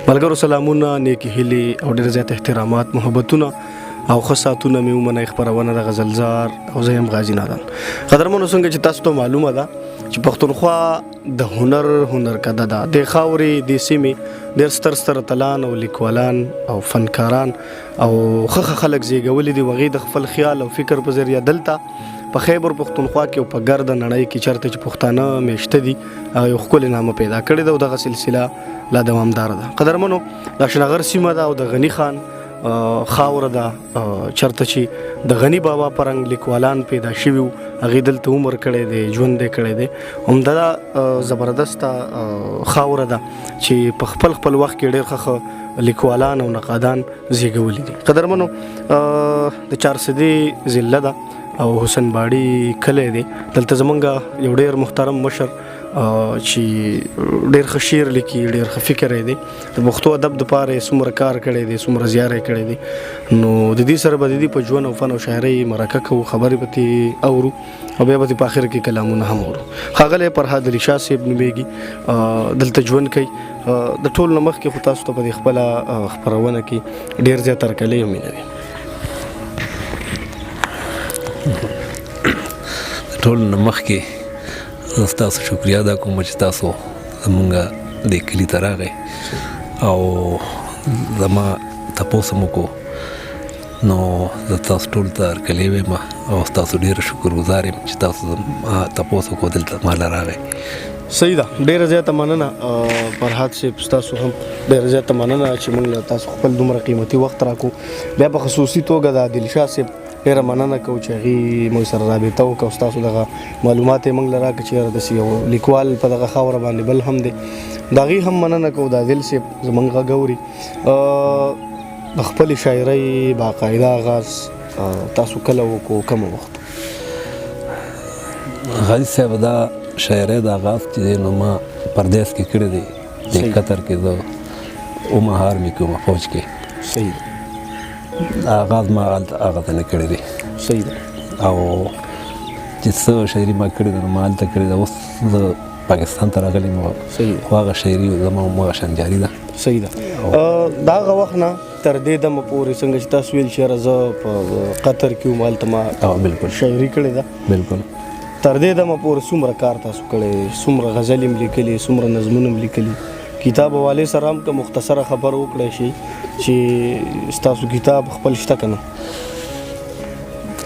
ملګرو سلامونه، نیکی هیلې او ډېر زیات احترامات، محبتونه او ښه ساعتونه مې ومنئ. خپرونه د غزلزار او زه یم غازي نادان. قدرمنو، څنګه چې تاسو ته معلومه ده چې پښتونخوا د هنر کده ده. د خاورې د سیمې ډېر ستر اتلان او لیکوالان او فنکاران او ښه خلک زیږولي دي. هغوی د خپل خیال او فکر په ذریعه دلته په خیبر پښتونخوا کې او په ګرده نړۍ کې چېرته چې پښتانه میشته دي هغه یو ښکلې نامه پیدا کړې ده او دغه سلسله لا دوامداره ده. قدرمنو، د شنغر سیمه ده او د غني خان خاوره ده، چېرته چې د غني بابا په رنګ لیکوالان پیدا شوي وو. هغې دلته عمر کړی دی، ژوند یې کړی دی. همدا زبردسته خاوره ده چې په خپل وخت کې ډېر ښه لیکوالان او نقادان زیږولي دي. قدرمنو، د چارسدي ضلع ده او حسن باړي کلی دی. دلته زمونږ یو ډېر محترم مشر چې ډېر ښه شعر لیکي، ډېر ښه فکر یې دی. د پښتو ادب دپاره یې څومره کار کړی دی، څومره زیار یې کړی دی. نو د دې سره به د دې په ژوند او فن او شاعرۍ مرکه کوو، خبرې به ترې اورو او بیا به ترې په آخر کې کلامونه هم اورو. ښاغلی فرهاد علي شاه صاحب نومېږي، دلته ژوند کوي. د ټول نه مخکې خو تاسو ته په دې خپله خپرونه کې ډېر زیات هرکلی او مینه وي. ټول نه مخکې زه ستاسو شکریا ادا کوم چې تاسو زمونږ دې کلي ته راغئ او زما تپوس مو وکړو. نو زه تاسو ټول ته هرکلی وایم او ستاسو ډېر شکرګزار یم چې تاسو زما تپوس وکړو، دلته ماله راغئ. صحیح ده، ډېره زیاته مننه فرهاد صاحب، ستاسو هم ډېره زیاته مننه چې موږ له تاسو خپل دومره قیمتي وخت راکړو. بیا په خصوصي توګه د عادل شاه صاحب ډېره مننه کوو چې هغې موږ سره رابطه وکړه او ستاسو دغه معلومات یې موږ له راکړه چې یاره داسې یو لیکوال په دغه خاوره باندې بل هم دی. د هغې هم مننه کوو. د عادل صاحب زموږ غږ اوري. د خپلې شاعرۍ باقاعده آغاز تاسو کله وکړو، کوم وخت؟ غازي صاحب، دا شاعرۍ د آغاز چې دی نو ما پردیس کې کړی دی. د قطر کې زه اومه آرمي کې وم، فوج کې. صحیح ده. آغاز ما هغه ته نه کړی دی. صحیح ده. او چې څه شاعري ما کړې ده نو ما هلته کړې ده. اوس زه پاکستان ته راغلی یم خو هغه شاعري زما همغه شان جاري ده. صحیح ده. د هغه وخت نه تر دې دمه پورې څنګه چې تاسو ویل چې یاره زه په قطر کې وم، هلته ما بلکل شاعري کړې ده. بلکل. تر دې دمه پورې څومره کار تاسو کړی، څومره غزل یم لیکلي، څومره نظمونه م لیکلي. کتاب حوالې سره هم که مختصره خبر وکړی شي چې ستاسو کتاب خپل شته که نه؟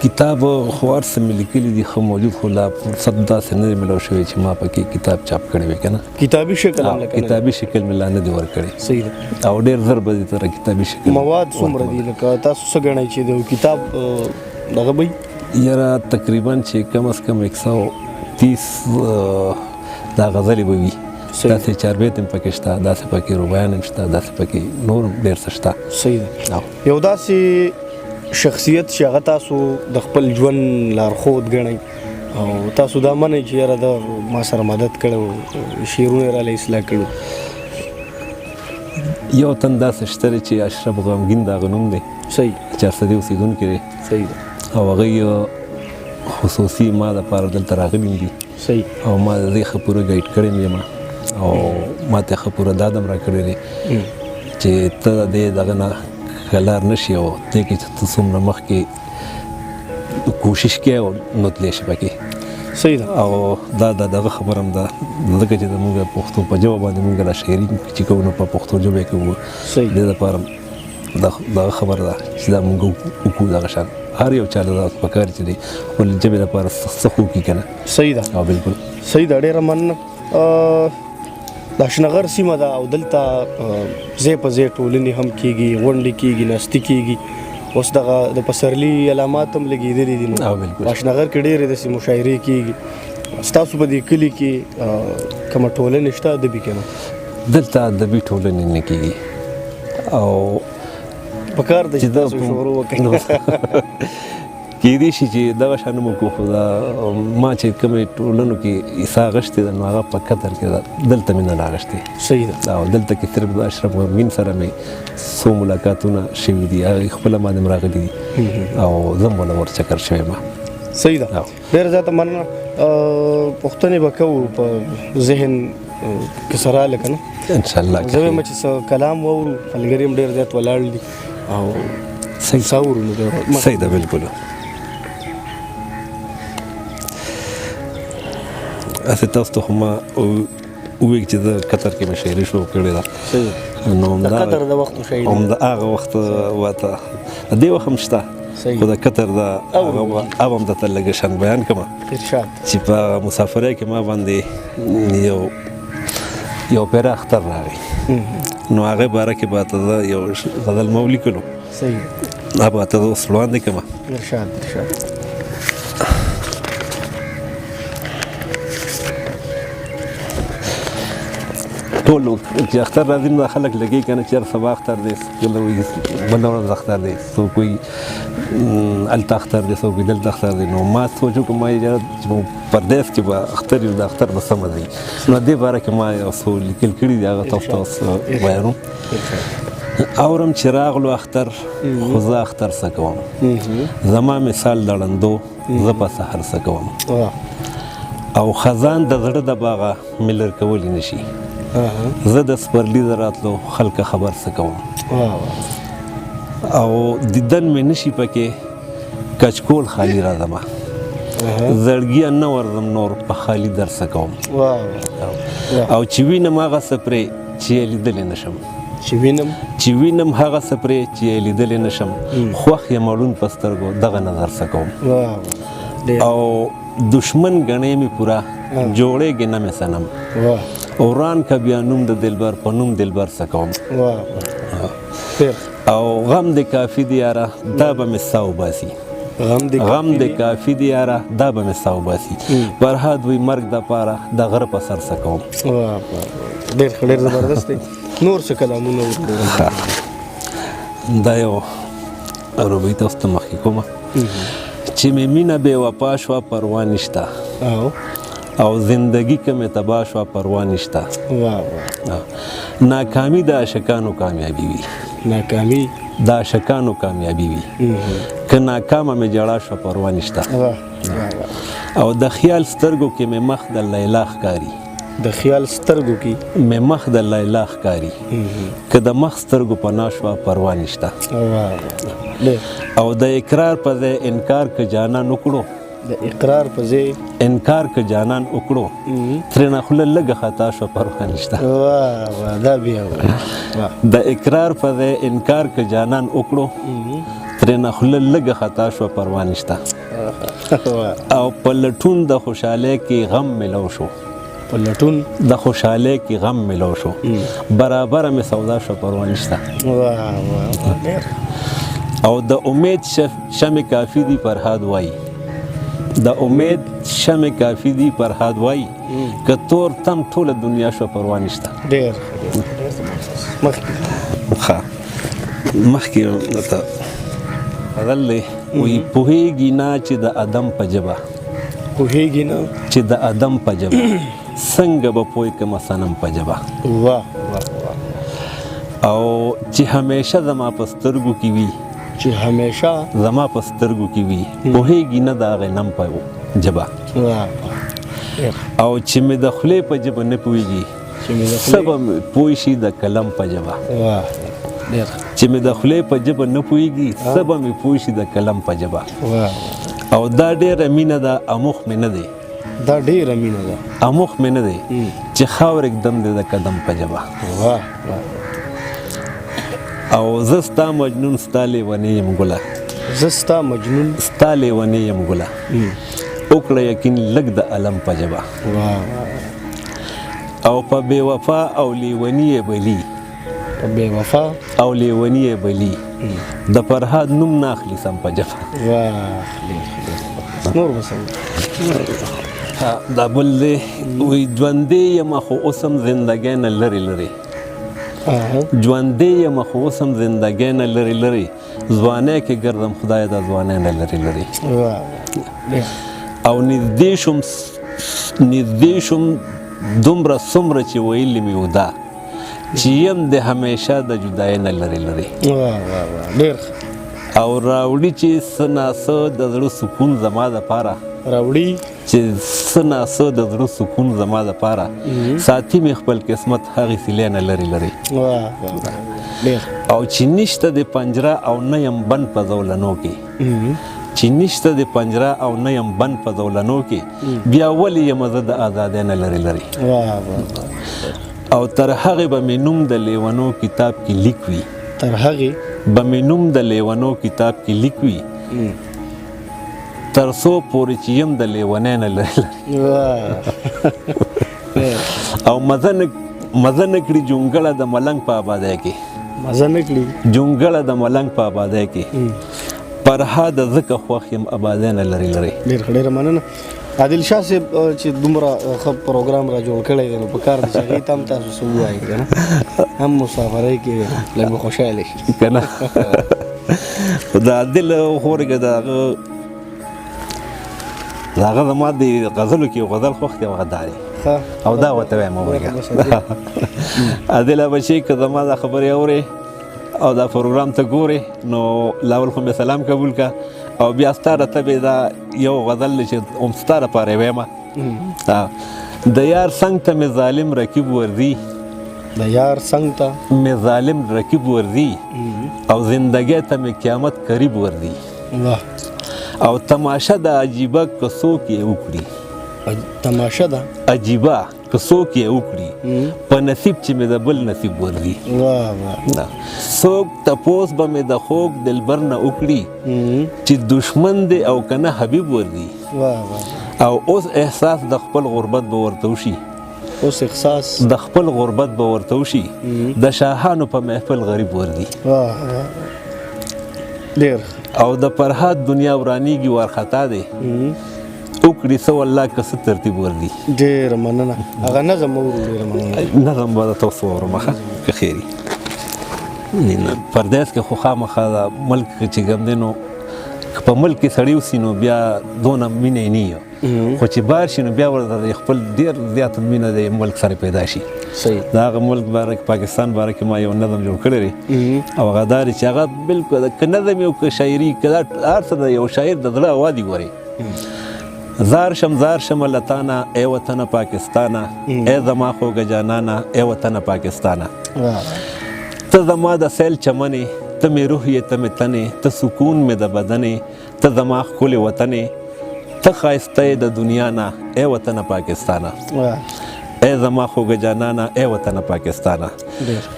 کتاب خو هر څه مې لیکلي دي، ښه موجود، خو لا فرصت داسې نه دی میلاو شوی چې ما پکې کتاب چاپ کړی وي که نه. کتابي شکل هم لکه کتابي شکل مې لا نه دی ورکړی. صحیح ده. او ډېر زر به دې تره کتابي شکل. مواد څومره دي لکه تاسو څه ګڼئ چې د کتاب دغه به وي؟ یاره تقریبا چې کم از کم 130 دا غزلې به وي. داسې چاربیت هم پکې شته، داسې پکې رباعیان هم شته، داسې پکې نور هم ډېر څه شته. صحیح ده. یو داسې شخصیت چې هغه تاسو د خپل ژوند لارښود ګڼئ او تاسو دا منئ چې یاره د ما سره مدد کړی، شعرونه یې راله اصلاح کړي. یو تن داسې شته دی چې اشرف غمګین د هغه نوم دی. صحیح. چارسدي اوسېدونکی دی. صحیح ده. او هغوی خصوصي ما دپاره دلته راغلي دي. صحیح. او ما د دې ښه پوره ګایډ کړی یم او ما ته ښه پوره دا هم راکړی دی چې ته د دې دغه نه ښه لار نه شي او دې کې چې ته څومره مخکې کوشش کوې او نو تللی شي پکې. صحیح ده. او دا دغه خبره هم ده ځکه چې زموږ پښتو په ژبه باندې موږ دا شاعري چې کوو نو په پښتو ژبه یې کوو. صحیح. دې دپاره دغه خبره ده چې دا موږ وکړو دغه شان. هر یو چا له پکار چې دی خپل ژبې لپاره څه خو وکړي که نه. صحیح ده. بلکل. صحیح ده. ډېره مننه. د شنغر سیمه ده او دلته ځای په ځای ټولنې هم کېږي، غونډې کېږي، ناستې کېږي. اوس دغه د پسرلي علامات هم لګېدلي دي. نو په شنغر کې ډېرې داسې مشاعرې کېږي. ستاسو په دې کلي کې کومه ټولنې شته ادبي که نه؟ دلته ادبي ټولنې نه کېږي او پکار ده چې تاسو شروع وکړئ. کېدای شي چې دغه شان هم وکړو، خو دا ما چې کومې ټولنو کې حصه اخیستې ده نو هغه په قطر کې ده، دلته مې نه ده اخیستې. صحیح ده. او دلته کې صرف د اشرف غمګین سره مې څو ملاقاتونه شوي دي، هغې خپله باندې هم راغلي دي او زه هم ورله ورچکر شوی یم. صحیح ده. ډېره زیاته مننه. پوښتنې به کوو په ذهن که سره لکه نه ان شاء الله زه وایم چې څه کلام واورو ملګري هم ډېر زیات ولاړ دي او څه اورو نو صحیح ده بالکل اسه تاسو ته هم وی چې د قطر کې مشاعرې شو کړې ده نو د قطر د وخت مشاعرې هم د هغه وخت واته دی وخت هم شته خو د قطر د هغه هم د لږ شان بیان کوم ارشاد چې په مسافرۍ کې ما باندې یو پیر اختر راغی نو هغه باره کې به ته یو غزل مو لیکلو صحیح هغه ته اوس وړاندې کوم ارشاد ټول چې اختر راځي نو خلک لګي کنه چې سبا اختر دی کله وي بل ورځ اختر دی سو کوئی الته اختر دی سو کوئی دلته اختر دی نو ما سوچو کوم چې پردیس کې به اختر یو د اختر به سم دی نو دې باره کې ما یو څه لیکل کړي دي هغه تاسو وایو اورم چې راغلو اختر خو زه اختر څه کوم زما مثال لړندو زه په سحر څه کوم او خزان د زړه د باغه ملر کولی نشي زه د سپرلی د راتلو خلک خبر څه کوم او دیدن مې نشي پکې کچکول خالی را ځمه زړګي نه ورځم نور په خالی در څه کوم او چې وینم هغه څه پرې چې لیدلی نشم چې وینم هغه څه پرې چې لیدلی نشم خوښ یم اړون په سترګو دغه نظر څه کوم او دشمن ګڼې مې پوره جوړېږي نه مې صنم اوران که بیا نوم د دلبر په نوم دلبر څه کوم او غم د کافي دی یاره دا به مې سا وباسي غم د کافي دی یاره دا به مې سا وباسي فرهاد وی مرګ د پاره د غره په سر څه کوم ډېر زبردست دی نور څه کلامونه دا یو روبۍ تاسو ته مخکې کومه چې مې مینه بې وفا شوه پروا نشته او زندگی که مې تباه شوه پروا نشته ناکامي د عاشقانو کامیابي وي ناکامي د عاشقانو کامیابي وي که ناکامه مې جړا شوه پروا نشته او د خیال سترګو کې مې مخ د لیلا ښکاري د خیال سترګو کې مې مخ د لیلا ښکاري که د مخ سترګو پناه شوه پروا نشته او د اقرار په ځای انکار که جانان وکړو د اقرار په ځای انکار که جانان وکړو ترېنه خوله لږه خطا شوه پروا نشته دا بیا د اقرار په ځای انکار که جانان وکړو ترېنه خوله لږه خطا شوه پروا نشته او په لټون د خوشحالۍ کې غم ملو شو په لټون د خوشحالۍ کې غم ملو شو برابره مې سودا شوه پروا نشته او د امید شمع کافي دی فرهاد وایي د امید شمع کافي دی فرهاد وایي که تور تم ټوله دنیا شوه پروا نشته ډېر مخکې ورته غزل دی وایي پوهېږي نه چې د ادم په ژبه پوهېږي نه چې د ادم په ژبه څنګه به پوه کړمه صنم په ژبه او چې همیشه زما په سترګو کې وي چې همیشه زما په سترګو کې وي پوهېږي نه د هغې نم په ژبه او چې مې د خولې په ژبه نه پوهېږي څه به پوه شي د قلم په ژبه چې مې د خولې په ژبه نه پوهېږي څه به مې پوه شي د قلم په ژبه او دا ډېره مینه ده اموخ مې نه دی دا ډېره مینه ده اموخ مې نه دی چې خاور اکدم دی د قدم په ژبه او زه ستا مجنون ستا لیونی یم ګله زه ستا مجنون ستا لیونی یم ګله وکړه یقین لږ د علم په ژبه او په بې وفا او لیوني یې بلی په بې وفا او لیوني یې بلی د فرهاد نوم نه اخلي سم په ژبه نور بسم دا بل دی وی ژوندی یم خو اوس هم زندګۍ نه لرې لرې ژوندی یم خو اوس هم زندګۍ نه لرې لرې ځوانۍ کې ګرځم خدای د ځوانۍ نه لرې لرې او نږدې شوم دومره څومره چې ویلي مې ودا چې یم د همیشه د جدایۍ نه لرې لرې او راوړي چې څه ناڅه د زړه سکون زما دپاره راوړي چې څه ناڅه د زړه سکون زما دپاره ساتي مې خپل قسمت هغې سیلې نه لرې لرې او چې نشته د پنجره او نه یم بند په زولنو کې چې نشته د پنجره او نه یم بند په زولنو کې بیا ولې یم زه د ازادۍ نه لرې لرې او تر هغې به مې نوم د لیونو کتاب کې لیک وي تر هغې به مې نوم د لیونو کتاب کې لیک وي تر څو پورې چې یم د لیونۍ نه لرې لرې او مزه نه کړي جونګړه د ملنګ په آبادۍ کې مزه نه کړي جونګړه د ملنګ په آبادۍ کې پرها د ځکه خوښ یم آبادۍ نه لرې لرې. ډېره مننه عادل شاه صاحب چې دومره ښه پروګرام را جوړ کړی دی نو په کار دی چې هغې ته هم تاسو څه ووایئ که نه هم مسافرۍ کې لږ به خوشحاله شي که نه خو د عادل خورګه د هغه زما د غزلو کې یو غزل خوښ دی هغه دا دی او دا ورته وایم ورګه عادل بچی که زما دا خبرې اورې او دا پروګرام ته ګورې نو لاول خو مې سلام قبول که او بیا ستا راته به دا یو غزل دی چې هم ستا لپاره یې ویمه د یار څنګ ته مې ظالم رقیب ورځي د یار څنګ ته مې ظالم رقیب ورځي او زندګۍ ته مې قیامت قریب ورځي او تماشه د عجیبه که څوک یې وکړي تماشه ده عجیبه که څوک یې وکړي په نصیب چې مې د بل نصیب ورځي څوک تپوس به مې د خوږ دلبر نه وکړي چې دشمن دی او که نه حبیب ورځي او اوس احساس د خپل غربت به ورته وشي اوس احساس د خپل غربت به ورته وشي د شاهانو په محفل غریب ورځي ډېر او د فرهاد دنیا ورانیږي وارخطا دی وکړي څه والله که څه ترتیب ورځي. ډېره مننه هغه نظم اورو ډېره مننه نظم به درته اوس واورم ښه که خیر وي پردیس کې خو خامخا د ملک چې کوم دی نو که په ملک کې سړی اوسي نو بیا دونه مینه یې نه خو چې بار شي نو بیا ورته خپل ډېر زیاته مینه د ملک سره پیدا شي. د هغه ملک باره کې پاکستان باره کې ما یو نظم جوړ کړی دی او هغه دا دی چې هغه بلکل که نظم یو که شاعري که دا هر څه د یو شاعر د زړه هوا دي ګورې زار شم لتانا ای وطن پاکستانه ای زما خوږه جانانه ای وطن پاکستانه ته زما د سیل چمنې ته مې روح یې ته مې تنې ته سکون مې د بدنې ته زما ښکلې وطنې ته ښایسته یې د دنیا نه ای وطن پاکستانه ای زما خوږه جانانه ای وطن پاکستانه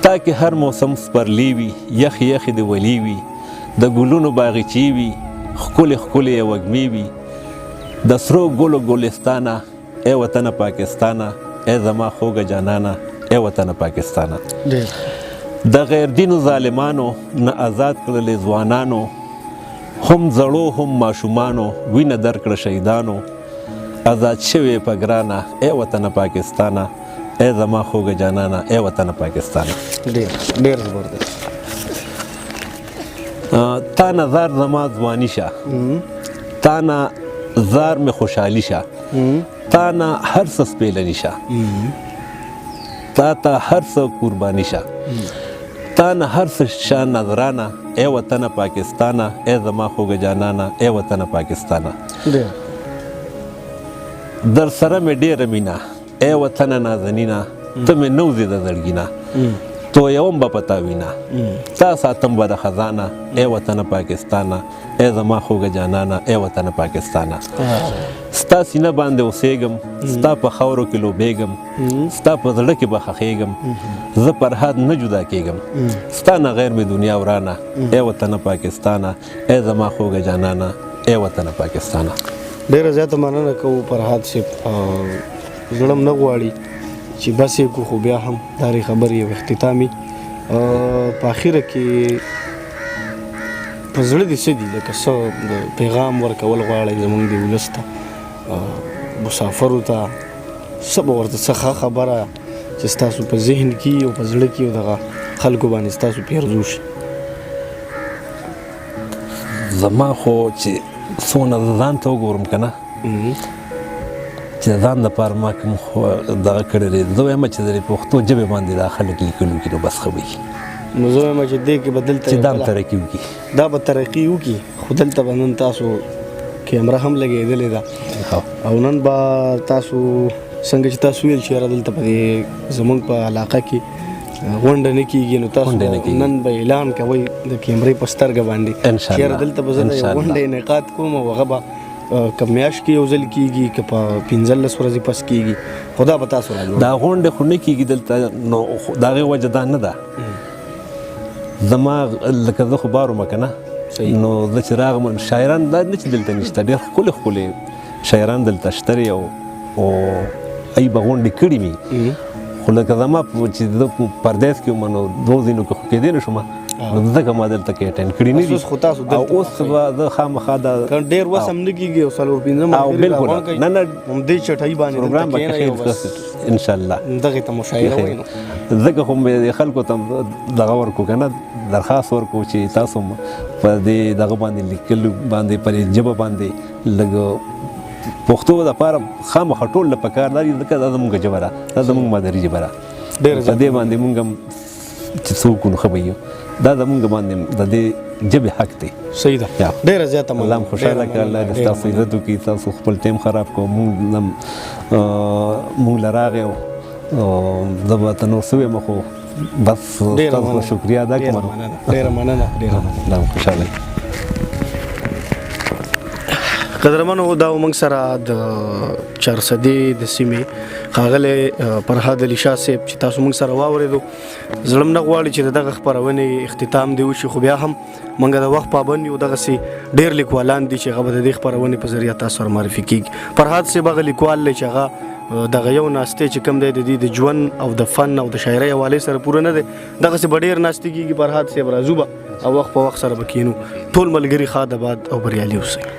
تا کې هر موسم سپرلی وي یخې یخې د ولی وي د ګلونو باغچې وي ښکلې ښکلې یې وږمې وي د سرو ګلو ګلستانه ای وطن پاکستانه ای زما خوږه جانانه ای وطن پاکستانه د غیر دینو ظالمانو نه آزاد کړلې ځوانانو هم زړو هم ماشومانو وینه درکړه شهیدانو آزاد شوې په ګرانه ای وطن پاکستانه ای زما خوږه جانانه ای وطن پاکستانه. ډېر زبردست تا نظر زما ځواني شه تا نه زار مې خوشحالي شه تا نه هر څه سپېلني شه تا ته هر څه قرباني شه تا نه هر څه شه نظرانه ای وطن پاکستانه ای زما خوږه جانانه ای وطن پاکستانه در سره مې ډېره مینه ای وطن نازنینه ته مې نوځې د زړګینه تویوم به په تا وینه تا ساتم به د خزانه ای وطن پاکستانه ای زما خوږه جانانه ای وطن پاکستانه ستا سینه باندې اوسېږم ستا په خاورو کې لوبېږم ستا په زړه کې به ښخېږم زه فرهاد نه جدا کېږم ستا نه غیر مې دنیا ورانه ای وطن پاکستانه ای زما خوږه جانانه ای وطن پاکستانه. ډېره زیاته مننه کوو فرهاد صاحب زړه م نه غواړي چې بس یې کو خو بیا هم دارې خبرې یو اختتامي په اخره کې په زړه دې څه دي لکه څه د پیغام ورکول غواړئ زموږ د ولس ته مسافرو ته څه به ورته څه ښه خبره چې ستاسو په ذهن کې او په زړه کې او دغه خلکو باندې ستاسو پیرزو شي. زما خو چې څونه ځان ته وګورم که نه چې ځان دپاره ما کوم دغه کړی دی زه وایم چې د پښتو ژبې باندې دا خلک لیکلو کي نو بس ښه وي نو زه وایم چې دې کې به دلته چې دا هم ترقي وکړي دا به ترقي وکړي خو دلته به نن تاسو کیمره هم لګېدلې ده او نن به تاسو څنګه چې تاسو ویل چې یاره دلته په دې زموږ په علاقه کې غونډه نه کېږي نو تاسو نن به اعلان کوئ د کیمرې په سترګه باندې چې یاره دلته به زه د یو غونډه انعقاد کوم او هغه به که میاشت کې یو ځل کېږي که په 15 ورځې پس کېږي خو دا به تاسو راجوړ دا غونډې خو نه کېږي دلته نو د هغې وجه دا نه ده زما لکه زه خو بار وم که نه نو زه چې راغلم شاعران دا نه چې دلته نشته ډېر ښکلي ښکلي شاعران دلته شته دي او ای به غونډې کړي مي خو لکه زما چې زه پردیس کې وم نو 2 ځینو کې خو کېدی نه شوم نو ځکه ما دلته کې اټینډ کړي نه دي او اوس به زه خامخا دا ډېر وس هم نه کېږي او 4-5 او بالکل نه نه همدې چټۍ باندې پروګرام به کښېنو انشاءالله دغې ته مشاعره وایي نو ځکه خو مې خلکو ته دغه ورکړو که نه درخواست ورکړو چې تاسو په دې دغه باندې لیکلو باندې په دې ژبه باندې لږ پښتو دپاره خامخا ټول له پکار دا دي ځکه دا زموږ ژبه ده دا زموږ مادري ژبه ده په دې باندې موږ هم چې څوک نو ښه به یو دا زموږ باندې د دې ژبې حق دی صحیح ده ډېره زیاته الله هم خوشحاله کړه الله دې ستاسو عزت وکړي تاسو خپل ټایم خراب کړو موږ له راغی او زه به ته نور څه ویم خو بس تاسو شکریه ادا کوم ډېره مننه الله هم خوشحاله قدرمنو دا موږ سره د چارسدې د سیمې ښاغلی فرهاد علي شاه صاحب چې تاسو موږ سره واورېدو زړه م نه غواړي چې دغه خپرونې اختتام دی وشي خو بیا هم موږ د وخت پابند یو دغسې ډېر لیکوالان دي چې هغه به د دې خپرونې په ذریعه تاسو سره معرفي کېږي فرهاد صاحب هغه لیکوال دی چې هغه دغه یو ناستې چې کوم دی د دې د ژوند او د فن او د شاعرۍ حوالې سره پوره نه دی دغسې به ډېر ناستې کېږي فرهاد صاحب راځو به او وخت په وخت سره به کښېنو ټول ملګري ښاد آباد او بریالي اوسئ